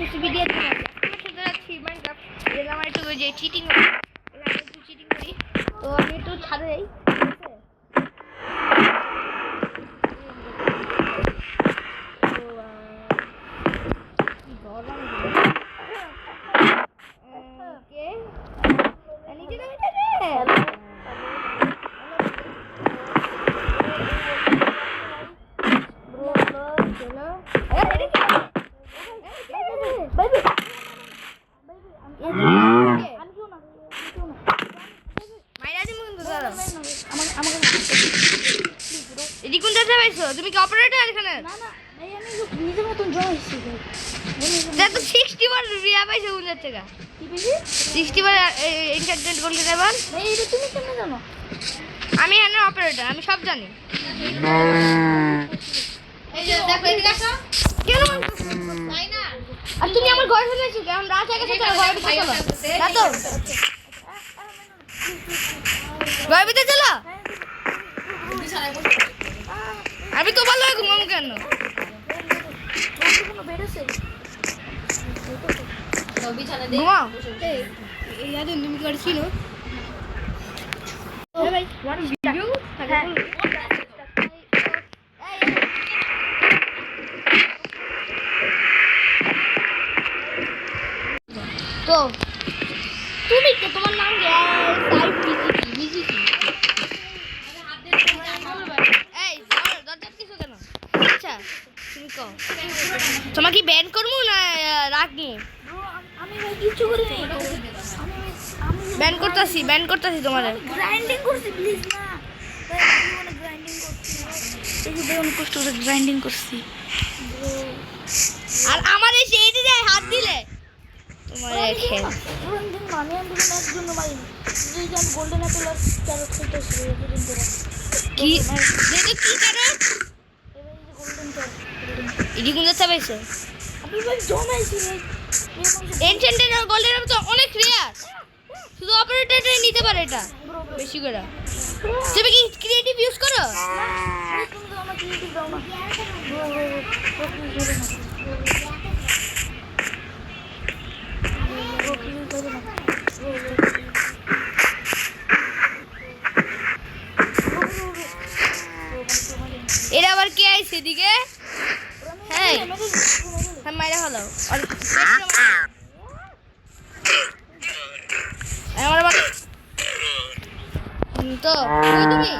SSC দিয়ে দিলাম আমি খেলতে যাচ্ছি মাইনক্রাফট এর আমার একটু যে চিটিং করি আমি একটু চিটিং করি তো আমি একটু ছাদে যাই তুমি কি অপারেটর এখানে না না ভাই আমি নিজের মতন জয়েছি ভাই তো 60 বার রিয়া পাইছে উনার থেকে কি পেয়েছি 60 বার এনচেন্টমেন্ট করলে দেবার ভাই এটা তুমি কেমনে জানো আমি এখানে অপারেটর আমি সব জানি এই যে দেখো এদিকে আসো কেন তাই না আর তুমি আমার ঘরে চলে এসেছো কেন রাত হয়ে গেছে চলো ঘরে ভিতরে চলো না তো ঘরে ভিতরে চলো আমি তো ভালো ঘুমাবো কেন ঘুমাও এই আদিন তুমি করছি না ভাই ওয়ান ভিডিও তো তুমি কে তোমার নাম কি সাইড বিজি কি এই দরজা কিছু কেন আচ্ছা তুমি কও তোমাকে কি ব্যান করব না রাখবো আমি ভাই কিছু করি নাই ব্যান করতেছি তোমারে গ্রাইন্ডিং করছি প্লিজ না ভাই আমি মানে গ্রাইন্ডিং করছি এই যে অনেক কষ্ট করে গ্রাইন্ডিং করছি আর আমার এই সেইটি যায় হাত দিলে তোমার খেল গ্রাইন্ডিং মানে আমি ম্যাচ জন্য মারি এই যে আমি গোল্ডেন অ্যাপেল আর ক্যারট খেলতেছি এই দিন ধরে কি দেখো কি ক্যারট এবারে এই যে গোল্ডেন ক্যারট এডি কোন যাচ্ছে পাইছো আপনি ভাই জমাইছি এনচেন্টেড আর গোল্ডেন তো অনেক রিয়ার শুধু অপারেটরটাই নিতে পারে এটা বেশি করে তুমি কি ক্রিয়েটিভ ইউজ করো তুমি তো আমার ক্রিয়েটিভ দাও না এরা আবার কে আইছে এদিকে হ্যাঁ হ্যাঁ মাইরা হলো আমার বাবা তো কই তুমি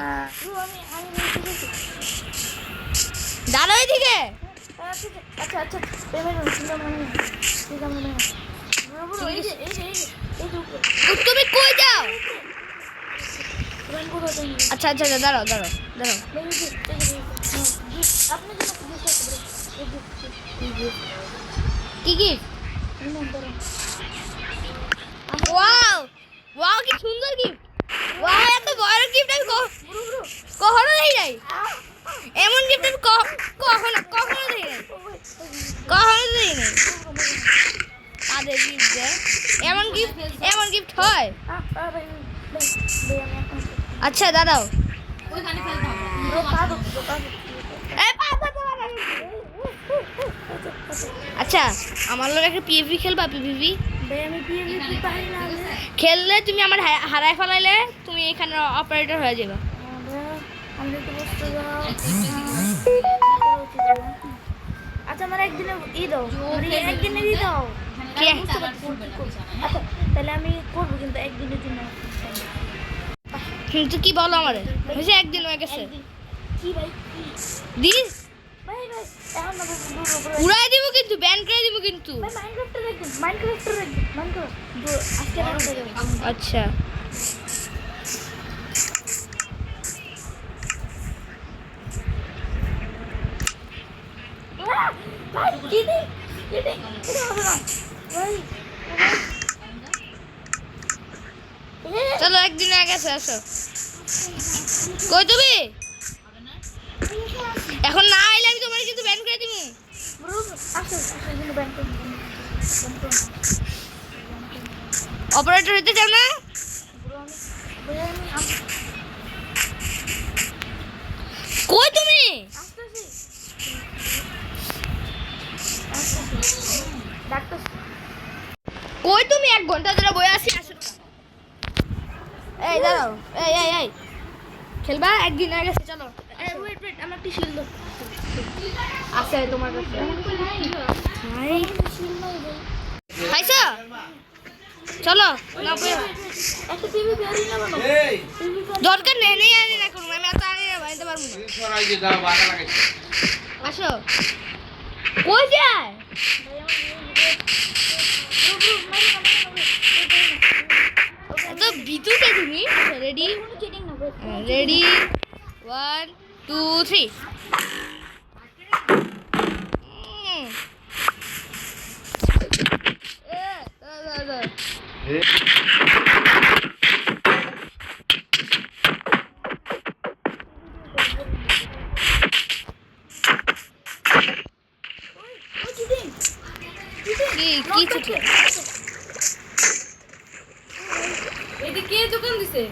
দাঁড়াও এদিকে আচ্ছা আচ্ছা পেমেন্ট তুমি কই যাও আচ্ছা আচ্ছা দাঁড়াও কি গিফট ওয়াও ওয়াও কি সুন্দর গিফট ওয়াও এত বড় গিফট আমি কখনো দেই নাই এমন গিফট আমি কখনো দেই নাই তাদের গিফট দেয় এমন গিফট হয় আচ্ছা দাঁড়াও আচ্ছা আমার লোক একটা পিএভি খেলবা পিভিভি খেললে তুমি আমার হারায় ফেলাইলে তুমি এখানে অপারেটর হয়ে যাবে আচ্ছা আমার একদিনে দাও আচ্ছা তাহলে আমি করবো কিন্তু একদিনের জন্য কিন্তু কি বলো আমারে হয়েছে একদিন হয়ে গেছে কি ভাই দিস ভাই এখন না উড়াই দিব কিন্তু ব্যান করে দিব কিন্তু মাইনক্রাফট আচ্ছা ভাই কি দি এটা হবে না ভাই চলো একদিন আগে আসো কই তুমি এখন না আইলে আমি তোমার কিন্তু ব্যান করে দিব অপারেটর হইতে চাও না কই তুমি ডাক্তার কই তুমি 1 ঘন্টা ধরে বসে আছি আসো এই দাঁড়াও এই খেলবা একদিন আগে চলো ওয়েট আমার টি শিল্ড আছে তোমার কাছে ভাই খাইছো চলো না একটা টিভি বেরি না বানো দরকার নেই নেই আনি না করব আমি এত আনি না বাইতে পারবো না সরাই দিয়ে দাও বাধা লাগাইছে আসো কই যায় তো বিদ্যুৎ তুমি রেডি রেডি 1 2 3 কি চিঠি এদিকে দোকান দিছে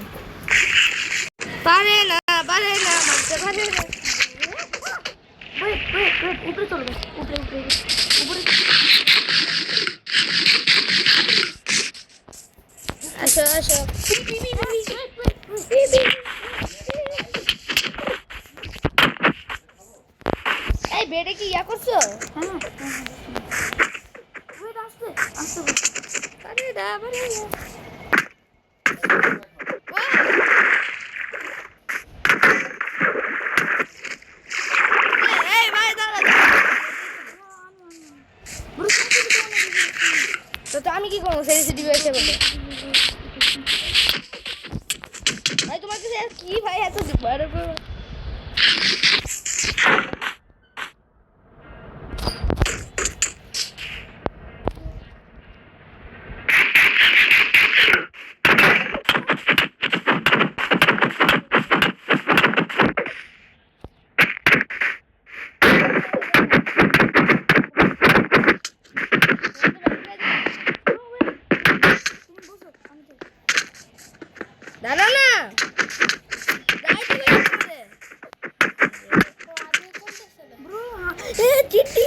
পারে না মানতে পারে না ওয়েট উপরে চলবে উপরে আসো এই বেডে কি ইয়া করছো হ্যাঁ ওয়েট আসতে আরে বারে তো আমি কি করবো সেন্সিটিভ হয়েছে বলে ভাই তোমার কাছে কি ভাই এত দিবার দাদা না চিঠি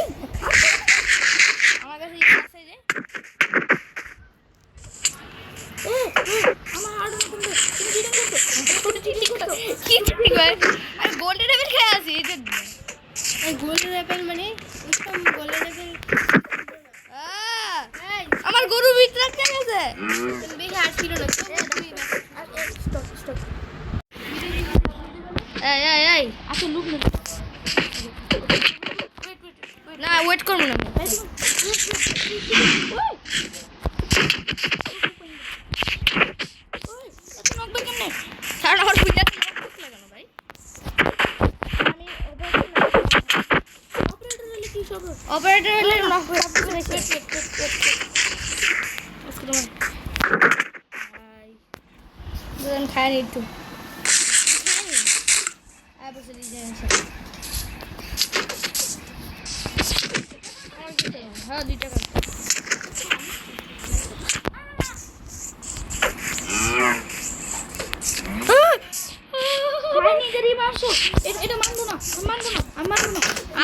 আমার কাছে আছে যে কি চিঠি কয় আমি গোল্ডেন অ্যাপেল খেয়ে আছি এই গোল্ডেন অ্যাপেল মানে গোল্ডেন অ্যাপেল আমার গরু ভিতরে কে গেছে বেশি আর ছিল না স্টপ এই আসো লুক না ওয়েট করব না অপারেটর হলে নক করে খাই নি একটু হ্যাঁ 2 টাকা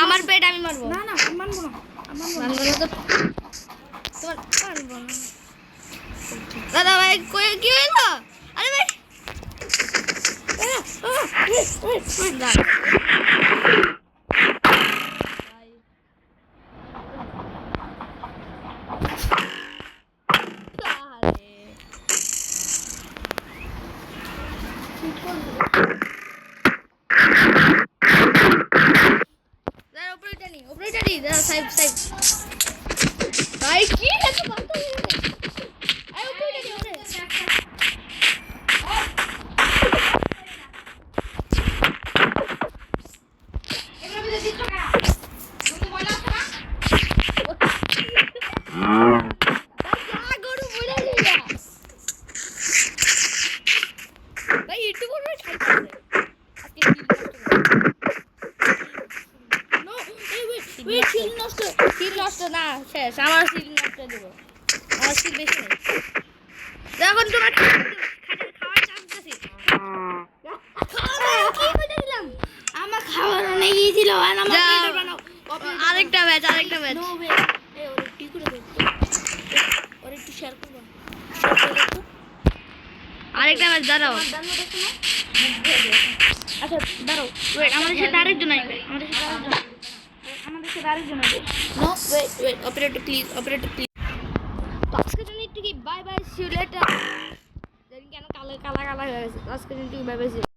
আমার পেট আমি মারবো না আমি মানবো না তো তোমার মারবো না দাদা ভাই কই কি হলো আরে ভাই সাইড ভাই কি এত বান্ত হয়ে গেছে আই উপরে টানি উপরে এগুলো ভিতরে দিচ্ছ না তুমি বলা আছে না ভাই গরু বলে দিলা ভাই একটু বড় খাইছে আজকে সিল নষ্ট না শেষ আমার সিল নষ্ট দেব আমার সিল বেশি নেই যখন তোমার খাওয়ার চান্স আছে কি করে দিলাম আমার খাবার অনেক ই ছিল আর আমার আরেকটা ব্যাচ নো ওয়ে এই ওরে কি করে শেয়ার করবো আরেকটা ম্যাচ দাঁড়াও। ডাউনলোড আছে না আচ্ছা দাঁড়াও, ওয়েট, আমাদের সাথে আরেকজন আসবে, আমাদের সাথে আরেকজন আসবে। নো ওয়েট অপারেটর প্লিজ তো আজকের জন্য একটু কি bye bye, see you later. জানি কেন কালা কালা কালা হয়ে গেছে, আজকের জন্য একটু বাই বাই।